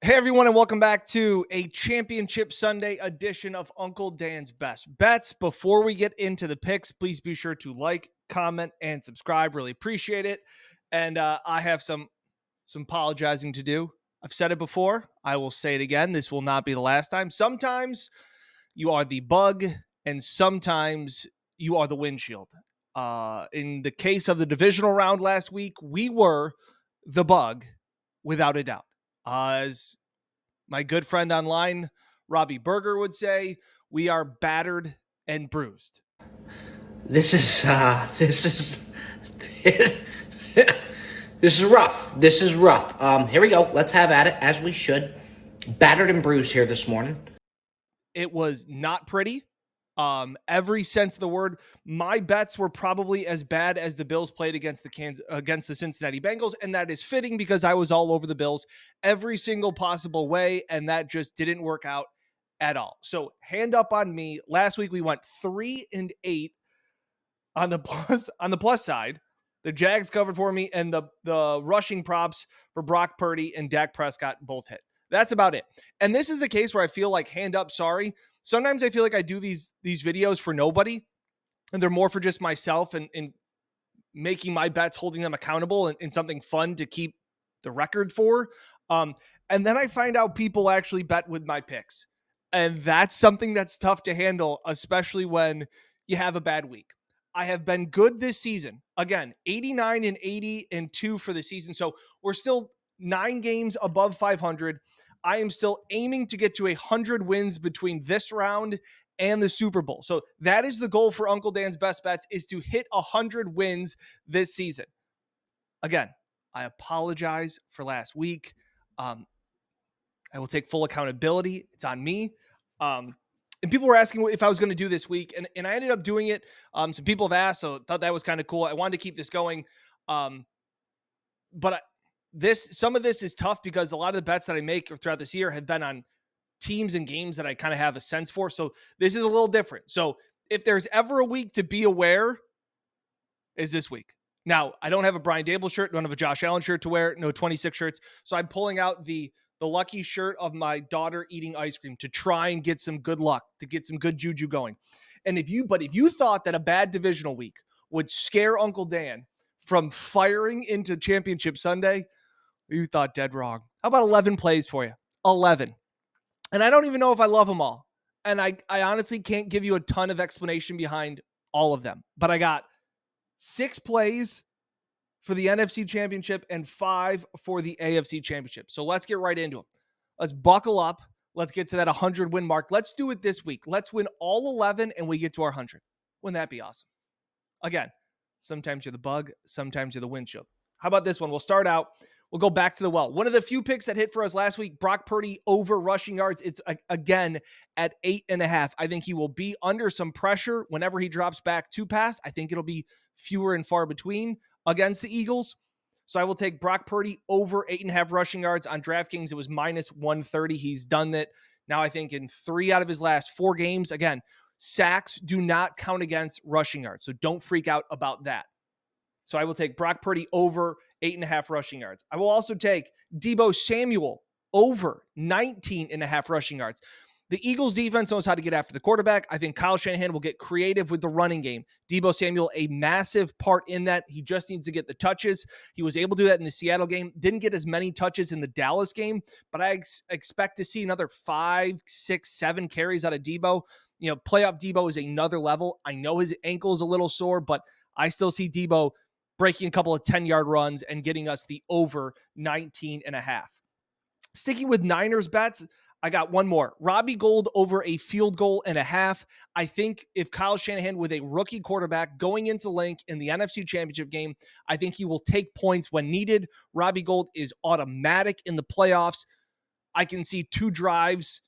Hey everyone, and welcome back to a Championship Sunday edition of Uncle Dan's Best Bets. Before we get into the picks, please be sure to like, comment, and subscribe. Really appreciate it. And I have some apologizing to do. I've said it before. I will say it again. This will not be the last time. Sometimes you are the bug, and sometimes you are the windshield. In the case of the divisional round last week, we were the bug, without a doubt. As my good friend online, Robbie Berger, would say, we are battered and bruised. This is this is rough. This is rough. Here we go. Let's have at it as we should. Battered and bruised here this morning. It was not pretty. Every sense of the word. My bets were probably as bad as the Bills played against the Cincinnati Bengals, and that is fitting because I was all over the Bills every single possible way, and that just didn't work out at all. So hand up on me. Last week we went 3-8 on the plus side. The Jags covered for me, and the rushing props for Brock Purdy and Dak Prescott both hit. That's about it. And this is the case where I feel like, hand up, sorry. Sometimes I feel like I do these videos for nobody, and they're more for just myself and making my bets, holding them accountable, and something fun to keep the record for. And then I find out people actually bet with my picks. And that's something that's tough to handle, especially when you have a bad week. I have been good this season. Again, 89-80-2 for the season. So we're still 9 games above 500. I am still aiming to get to 100 wins between this round and the Super Bowl. So that is the goal for Uncle Dan's Best Bets, is to hit 100 wins this season. Again, I apologize for last week. I will take full accountability. It's on me. And people were asking if I was going to do this week, and I ended up doing it. Some people have asked, so thought that was kind of cool. I wanted to keep this going. But some of this is tough because a lot of the bets that I make throughout this year have been on teams and games that I kind of have a sense for. So this is a little different. So if there's ever a week to be aware, is this week. Now, I don't have a Brian Dable shirt, don't have a Josh Allen shirt to wear, no 26 shirts. So I'm pulling out the lucky shirt of my daughter eating ice cream to try and get some good luck, to get some good juju going. And if you thought that a bad divisional week would scare Uncle Dan from firing into Championship Sunday, you thought dead wrong. How about 11 plays for you? 11. And I don't even know if I love them all. And I honestly can't give you a ton of explanation behind all of them. But I got 6 plays for the NFC Championship and 5 for the AFC Championship. So let's get right into them. Let's buckle up. Let's get to that 100 win mark. Let's do it this week. Let's win all 11 and we get to our 100. Wouldn't that be awesome? Again, sometimes you're the bug, sometimes you're the windshield. How about this one? We'll start out. We'll go back to the well. One of the few picks that hit for us last week, Brock Purdy over rushing yards. It's again at 8.5. I think he will be under some pressure whenever he drops back to pass. I think it'll be fewer and far between against the Eagles. So I will take Brock Purdy over 8.5 rushing yards. On DraftKings, it was minus 130. He's done that now, I think, in 3 out of his last 4 games. Again, sacks do not count against rushing yards, so don't freak out about that. So I will take Brock Purdy over 8.5 rushing yards. I will also take Deebo Samuel over 19.5 rushing yards. The Eagles defense knows how to get after the quarterback. I think Kyle Shanahan will get creative with the running game. Deebo Samuel, a massive part in that. He just needs to get the touches. He was able to do that in the Seattle game. Didn't get as many touches in the Dallas game, but I expect to see another 5, 6, 7 carries out of Deebo. Playoff Deebo is another level. I know his ankle is a little sore, but I still see Deebo breaking a couple of 10-yard runs and getting us the over 19.5. Sticking with Niners bets, I got one more. Robbie Gould over a field goal and a half. I think if Kyle Shanahan with a rookie quarterback going into Link in the NFC Championship game, I think he will take points when needed. Robbie Gould is automatic in the playoffs. I can see 2 drives.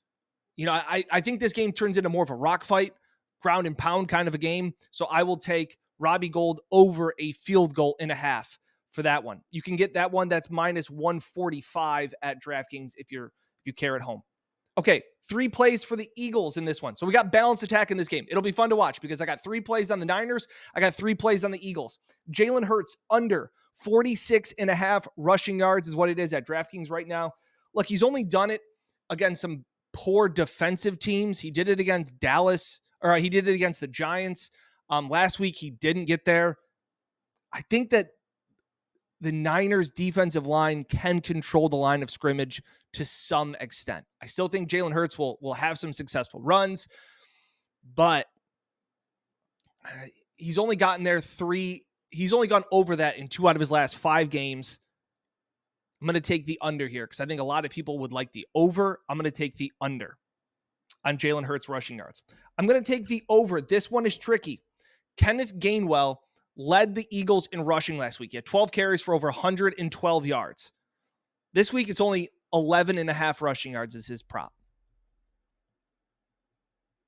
I think this game turns into more of a rock fight, ground and pound kind of a game. So I will take Robbie Gould over a field goal and a half for that one. You can get that one. That's minus 145 at DraftKings if you care at home. Okay, 3 plays for the Eagles in this one. So we got balanced attack in this game. It'll be fun to watch because I got 3 plays on the Niners. I got 3 plays on the Eagles. Jalen Hurts under 46.5 rushing yards is what it is at DraftKings right now. Look, he's only done it against some poor defensive teams. He did it against Dallas, or he did it against the Giants. Last week, he didn't get there. I think that the Niners defensive line can control the line of scrimmage to some extent. I still think Jalen Hurts will have some successful runs, but he's only gotten there he's only gone over that in 2 out of his last 5 games. I'm going to take the under here because I think a lot of people would like the over. I'm going to take the under on Jalen Hurts rushing yards. I'm going to take the over. This one is tricky. Kenneth Gainwell led the Eagles in rushing last week. He had 12 carries for over 112 yards. This week, it's only 11.5 rushing yards as his prop.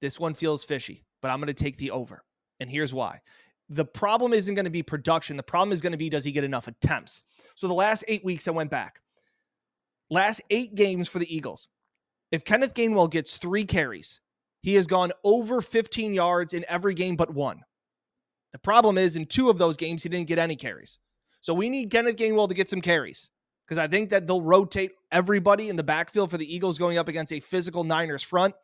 This one feels fishy, but I'm going to take the over. And here's why. The problem isn't going to be production. The problem is going to be, does he get enough attempts? So the last 8 weeks, I went back. Last 8 games for the Eagles. If Kenneth Gainwell gets 3 carries, he has gone over 15 yards in every game but one. The problem is, in 2 of those games, he didn't get any carries. So we need Kenneth Gainwell to get some carries because I think that they'll rotate everybody in the backfield for the Eagles going up against a physical Niners front.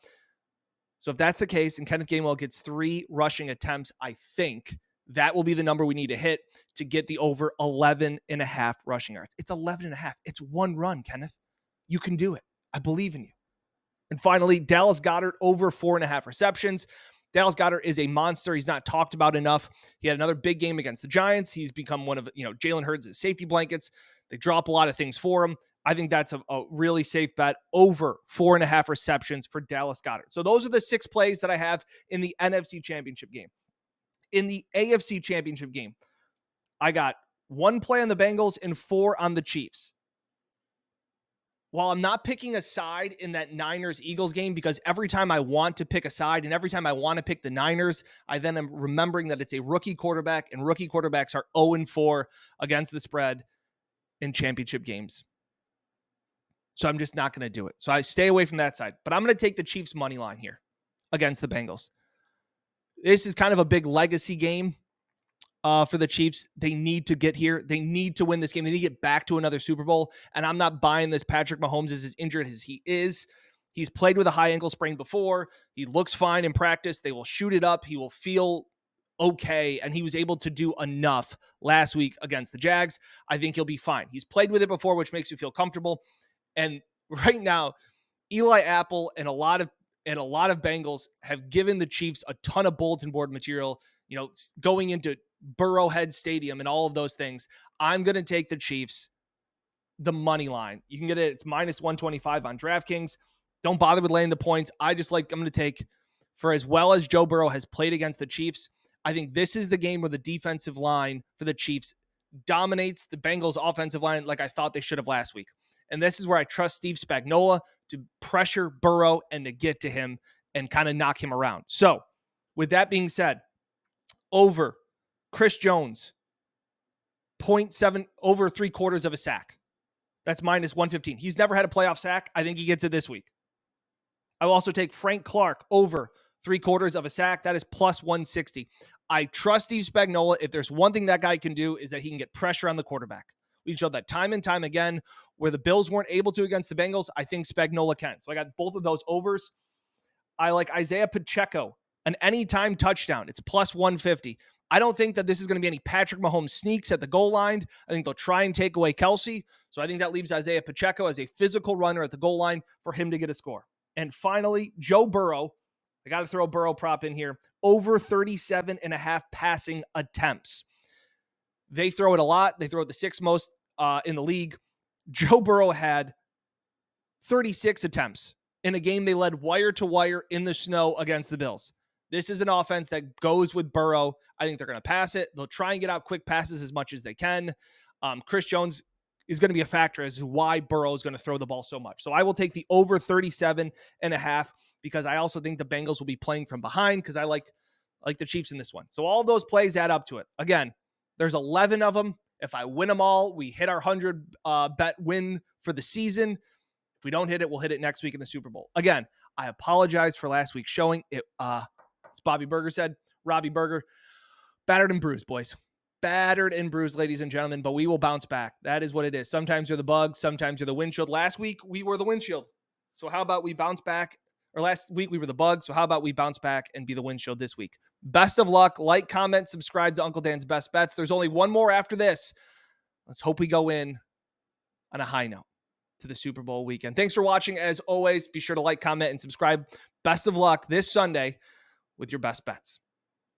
So if that's the case and Kenneth Gainwell gets 3 rushing attempts, I think that will be the number we need to hit to get the over 11.5 rushing yards. It's 11.5. It's 1 run, Kenneth. You can do it. I believe in you. And finally, Dallas Goedert over 4.5 receptions. Dallas Goedert is a monster. He's not talked about enough. He had another big game against the Giants. He's become one of, Jalen Hurts' safety blankets. They drop a lot of things for him. I think that's a really safe bet. Over 4.5 receptions for Dallas Goedert. So those are the 6 plays that I have in the NFC Championship game. In the AFC Championship game, I got 1 play on the Bengals and 4 on the Chiefs. While I'm not picking a side in that Niners-Eagles game, because every time I want to pick a side and every time I want to pick the Niners, I then am remembering that it's a rookie quarterback, and rookie quarterbacks are 0-4 against the spread in championship games. So I'm just not going to do it. So I stay away from that side. But I'm going to take the Chiefs money line here against the Bengals. This is kind of a big legacy game for the Chiefs. They need to get here. They need to win this game. They need to get back to another Super Bowl. And I'm not buying this. Patrick Mahomes is as injured as he is. He's played with a high ankle sprain before. He looks fine in practice. They will shoot it up. He will feel okay. And he was able to do enough last week against the Jags. I think he'll be fine. He's played with it before, which makes you feel comfortable. And right now, Eli Apple and a lot of Bengals have given the Chiefs a ton of bulletin board material, going into Burrowhead Stadium and all of those things. I'm going to take the Chiefs, the money line. You can get it. It's minus 125 on DraftKings. Don't bother with laying the points. I'm going to take, for as well as Joe Burrow has played against the Chiefs, I think this is the game where the defensive line for the Chiefs dominates the Bengals offensive line like I thought they should have last week. And this is where I trust Steve Spagnuolo to pressure Burrow and to get to him and kind of knock him around. So with that being said, over Chris Jones, 0.7, over 3/4 of a sack. That's minus 115. He's never had a playoff sack. I think he gets it this week. I will also take Frank Clark over 3/4 of a sack. That is plus 160. I trust Steve Spagnuolo. If there's one thing that guy can do is that he can get pressure on the quarterback. We showed that time and time again where the Bills weren't able to against the Bengals. I think Spagnuolo can. So I got both of those overs. I like Isaiah Pacheco, an anytime touchdown. It's plus 150. I don't think that this is going to be any Patrick Mahomes sneaks at the goal line. I think they'll try and take away Kelsey. So I think that leaves Isaiah Pacheco as a physical runner at the goal line for him to get a score. And finally, Joe Burrow. I got to throw a Burrow prop in here. Over 37.5 passing attempts. They throw it a lot. They throw it the 6th most in the league. Joe Burrow had 36 attempts in a game they led wire to wire in the snow against the Bills. This is an offense that goes with Burrow. I think they're going to pass it. They'll try and get out quick passes as much as they can. Chris Jones is going to be a factor as to why Burrow is going to throw the ball so much. So I will take the over 37.5 because I also think the Bengals will be playing from behind because I like the Chiefs in this one. So all those plays add up to it. Again, there's 11 of them. If I win them all, we hit our 100 bet win for the season. If we don't hit it, we'll hit it next week in the Super Bowl. Again, I apologize for last week's showing. As Bobby Burger said, Robbie Burger, battered and bruised, boys. battered and bruised, ladies and gentlemen, but we will bounce back. That is what it is. Sometimes you're the bugs, sometimes you're the windshield. Last week, we were the windshield. So how about we bounce back? Or last week, we were the bug. So how about we bounce back and be the windshield this week? Best of luck. Like, comment, subscribe to Uncle Dan's Best Bets. There's only one more after this. Let's hope we go in on a high note to the Super Bowl weekend. Thanks for watching. As always, be sure to like, comment, and subscribe. Best of luck this Sunday with your best bets.